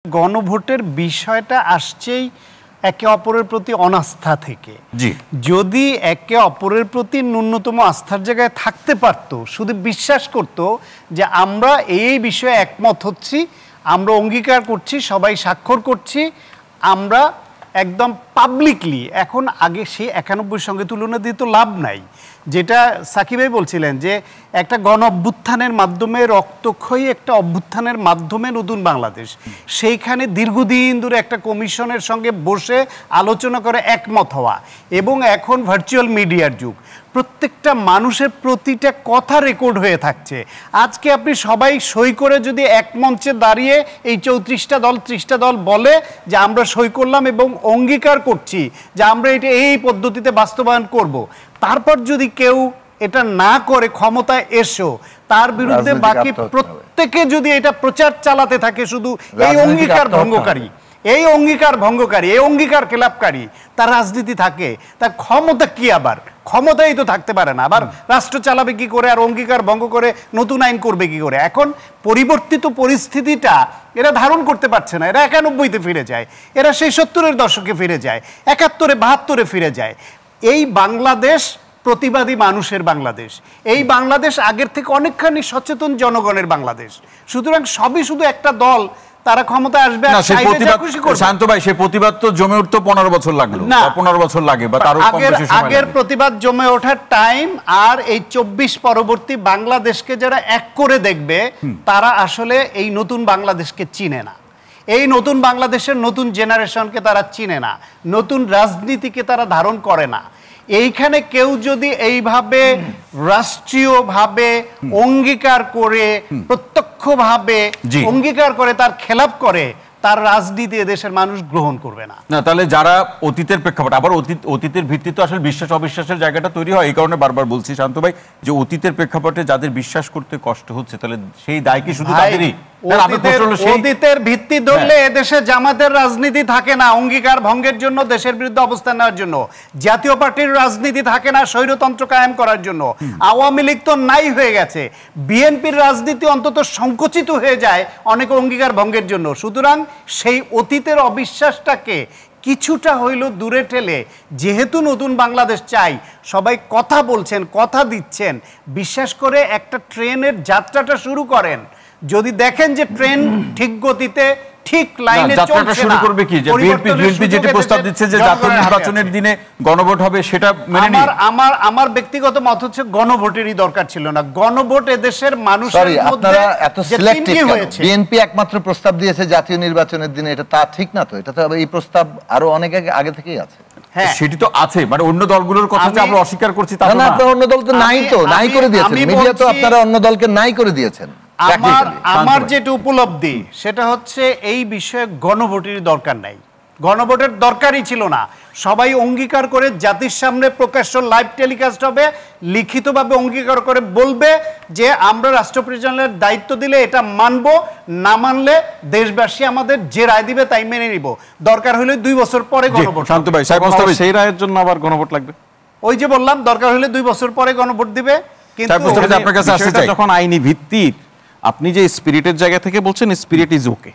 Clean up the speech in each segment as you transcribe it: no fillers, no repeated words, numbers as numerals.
গণভোটের বিষয়টা আসছেই একে অপরের প্রতি অনাস্থা থেকে। যদি একে অপরের প্রতি ন্যূনতম আস্থার জায়গায় থাকতে পারতো, শুধু বিশ্বাস করতো যে আমরা এই বিষয়ে একমত হচ্ছি, আমরা অঙ্গীকার করছি, সবাই স্বাক্ষর করছি, আমরা একদম পাবলিকলি। এখন আগে সেই 91 সঙ্গে তুলনা দিয়ে তো লাভ নাই। যেটা সাকিব ভাই বলছিলেন যে একটা গণ অভ্যুত্থানের মাধ্যমে, রক্তক্ষয়ী একটা অভ্যুত্থানের মাধ্যমে নতুন বাংলাদেশ, সেইখানে দীর্ঘদিন ধরে একটা কমিশনের সঙ্গে বসে আলোচনা করে একমত হওয়া, এবং এখন ভার্চুয়াল মিডিয়ার যুগ, প্রত্যেকটা মানুষের প্রতিটা কথা রেকর্ড হয়ে থাকছে। আজকে আপনি সবাই সই করে যদি এক মঞ্চে দাঁড়িয়ে এই 34টা দল 30টা দল বলে যে আমরা সই করলাম এবং অঙ্গীকার করছি যে আমরা এটা এই পদ্ধতিতে বাস্তবায়ন করব, তারপর যদি কেউ এটা না করে ক্ষমতায় এসো, তার বিরুদ্ধে বাকি প্রত্যেকে যদি এটা প্রচার চালাতে থাকে শুধু এই অঙ্গীকার ভঙ্গকারী, এই অঙ্গীকার ভঙ্গকারী, এই অঙ্গীকার খেলাপকারী, তার রাজনীতি থাকে, তার ক্ষমতা কি? আবার ক্ষমতাই তো থাকতে পারে না, আবার রাষ্ট্র চালাবে কি করে, আর অঙ্গীকার ভঙ্গ করে নতুন আইন করবে কি করে? এখন পরিবর্তিত পরিস্থিতিটা এরা ধারণ করতে পারছে না। এরা 91-তে ফিরে যায়, এরা সেই 70-এর দশকে ফিরে যায়, 71-এ 72-এ ফিরে যায়। এই বাংলাদেশ প্রতিবাদী মানুষের বাংলাদেশ, এই বাংলাদেশ আগের থেকে অনেকখানি সচেতন জনগণের বাংলাদেশ। সুতরাং সবই শুধু একটা দল তারা ক্ষমতা আসবে আর শান্ত ভাই, সেই প্রতিবাদ তো জমে উঠতে 15 বছর লাগলো, 15 বছর লাগে বা তারও কম বেশি সময় লাগে। আগের প্রতিবাদ জমে ওঠার টাইম আর এই 24 পরবর্তী বাংলাদেশকে যারা এক করে দেখবে, তারা আসলে এই নতুন বাংলাদেশকে চিনে না, এই নতুন বাংলাদেশের নতুন জেনারেশনকে তারা চিনে না, নতুন রাজনীতিকে তারা ধারণ করে না। এইখানে কেউ যদি এইভাবে রাষ্ট্রীয়ভাবে অঙ্গীকার করে, প্রত্যক্ষভাবে অঙ্গীকার করে, তার খেলাপ করে, তার রাজনীতি এদেশের মানুষ গ্রহণ করবে না। না, তাহলে যারা অতীতের প্রেক্ষাপট, আবার অতীতের ভিত্তিতে আসলে বিশ্বাস অবিশ্বাসের জায়গাটা তৈরি হয়। এই কারণে বারবার বলছি শান্ত ভাই যে অতীতের প্রেক্ষাপটে যাদের বিশ্বাস করতে কষ্ট হচ্ছে, তাহলে সেই দায় কি শুধু তাদেরই? অতীতের ভিত্তি ধরলে এদেশে জামাতের রাজনীতি থাকে না অঙ্গীকার ভঙ্গের জন্য, দেশের বিরুদ্ধে অবস্থান নেওয়ার জন্য। জাতীয় পার্টির রাজনীতি থাকে না স্বৈরতন্ত্র কায়েম করার জন্য। আওয়ামী লীগ তো নাই হয়ে গেছে। বিএনপির রাজনীতি অন্তত সংকুচিত হয়ে যায় অনেক অঙ্গীকার ভঙ্গের জন্য। সুতরাং সেই অতীতের অবিশ্বাসটাকে কিছুটা হইল দূরে ঠেলে, যেহেতু নতুন বাংলাদেশ চাই, সবাই কথা বলছেন, কথা দিচ্ছেন, বিশ্বাস করে একটা ট্রেনের যাত্রাটা শুরু করেন। যদি দেখেন যে ট্রেন ঠিক গতিতে, ঠিক লাইনে চলছে শুরু করবে কি, যে বিএনপি যেটি প্রস্তাব দিচ্ছে যে জাতীয় নির্বাচনের দিনে গণভোট হবে, সেটা মেনে নিন। আমার ব্যক্তিগত মত হচ্ছে গণভোটেরই দরকার ছিল না। গণভোট এদেশের মানুষের মধ্যে এত সিলেক্টিভ হয়েছে। বিএনপি একমাত্র প্রস্তাব দিয়েছে জাতীয় নির্বাচনের দিনে, এটা তা ঠিক না তো? এটা তো এই প্রস্তাব আরো অনেক আগে থেকেই আছে। হ্যাঁ, সেটি তো আছে, মানে অন্য দলগুলোর কথা যে আমরা অস্বীকার করছি তা না। আপনারা অন্য দল তো নাই, তো নাই করে দিয়েছেন, মিডিয়া তো আপনারা অন্য দলকে নাই করে দিয়েছেন। আমার যেটা উপলব্ধি সেটা হচ্ছে এই বিষয়ে গণভোটের দরকার নাই, গণভোটের দরকারই ছিল না। সবাই অঙ্গীকার করে জাতির সামনে প্রকাশ্য লাইভ টেলিকাস্ট হবে, লিখিতভাবে অঙ্গীকার করে বলবে যে আমরা রাষ্ট্র পরিচালনার দায়িত্ব দিলে এটা মানব, না মানলে দেশবাসী আমাদের যে রায় দিবে তাই মেনে নিব। দরকার হলে 2 বছর পরে গণভোট। শান্ত ভাই, সেই রায়ের জন্য আবার গণভোট লাগবে? ওই যে বললাম, দরকার হলে 2 বছর পরে গণভোট দিবে। কিন্তু যখন আইনি ভিত্তিক, আপনি যে স্পিরিটের জায়গা থেকে বলছেন, স্পিরিট ইজ ওকে।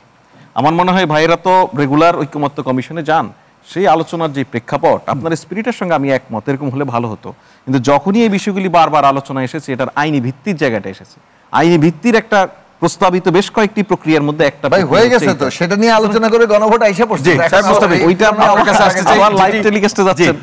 আমার মনে হয় ভাইরা তো রেগুলার ঐক্যমত্য কমিশনে যান, সেই আলোচনার যে প্রেক্ষাপট, আপনার স্পিরিটের সঙ্গে আমি একমত, এরকম হলে ভালো হতো। কিন্তু যখনই এই বিষয়গুলি বারবার আলোচনা এসেছে, এটার আইনি ভিত্তির জায়গাটা এসেছে, আইনি ভিত্তির একটা প্রস্তাবিত বেশ কয়েকটি প্রক্রিয়ার মধ্যে একটা হয়ে গেছে, তো সেটা নিয়ে আলোচনা করে গণভোট আইসা পড়ছে। ওইটা আমরা আপনার কাছে আসতে চাই, লাইভ টেলিকাস্টে যাচ্ছেন।